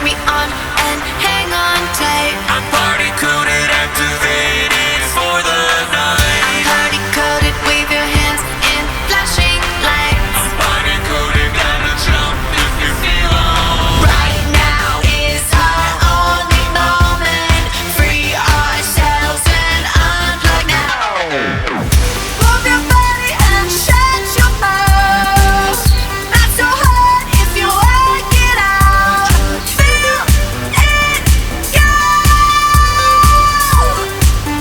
me on and hang on tight. I'm party coded, activated for the night. I'm party coded, wave your hands in flashing lights. I'm party coded, gotta jump if you feel alright. Right now is our only moment. Free ourselves and unplug now. Move your body and shut your mouth. Not so hard if you work it out. Feel it go.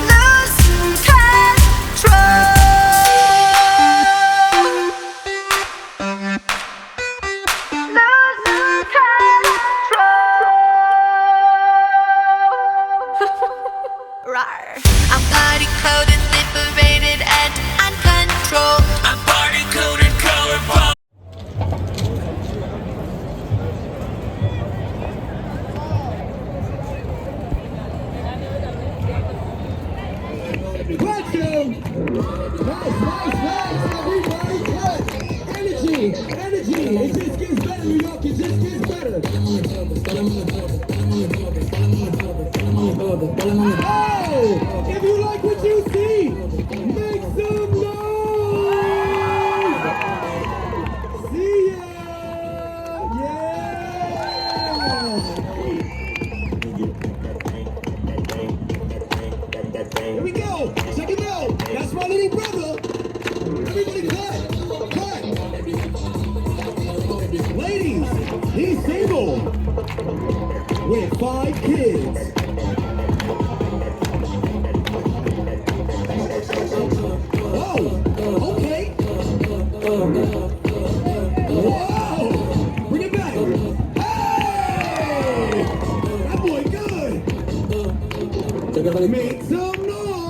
Lose control. Lose control. Rawr. I'm party coded, liberated, and uncontrolled. I'm party coded, colorful. Energy. It just gets better, New York. It just gets better. Oh, if you like what you see, make some noise. See ya. Yeah. Here we go. Check it out. That's my little brother. Everybody clap. Ladies, he's single with 5 kids. Oh, okay. Whoa, bring it back. Hey, that boy good. Make some noise.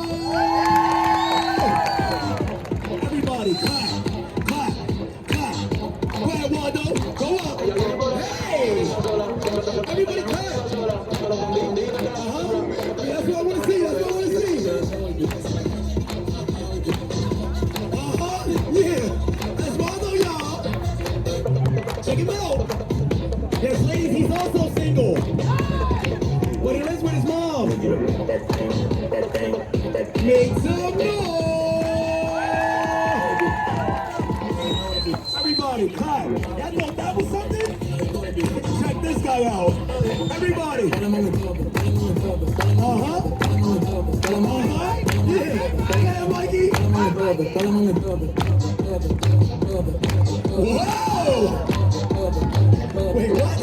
Everybody clap. Go ahead, Waldo. Go up. Hey! Everybody clap. That's what I want to see. Yeah. That's Waldo, y'all. Check him out. Yes, ladies, he's also single. But he lives with his mom. Make some noise. Everybody, clap. Y'all know that was something? Check this guy out. Everybody. Yeah, Mikey. Whoa! Wait, what?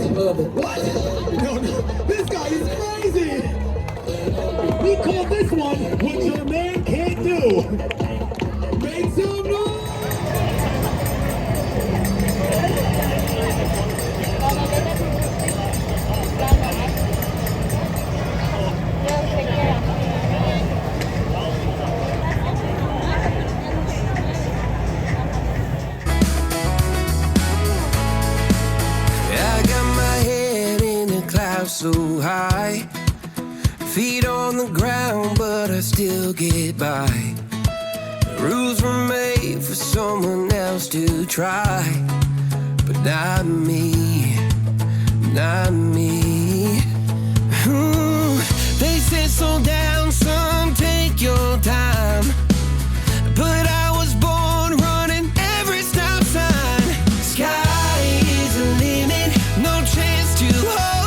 No. This guy is crazy. We call this one what your man can't do. Make some noise. So high, feet on the ground, but I still get by. The rules were made for someone else to try, but not me, not me. They said slow down, son, take your time, but I was born running every stop sign. Sky is the limit, no chance to hold.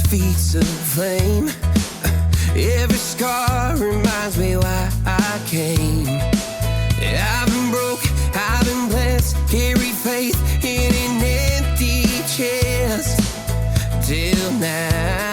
Feet of flame. Every scar reminds me why I came. I've been broke, I've been blessed, carry faith in an empty chest till now.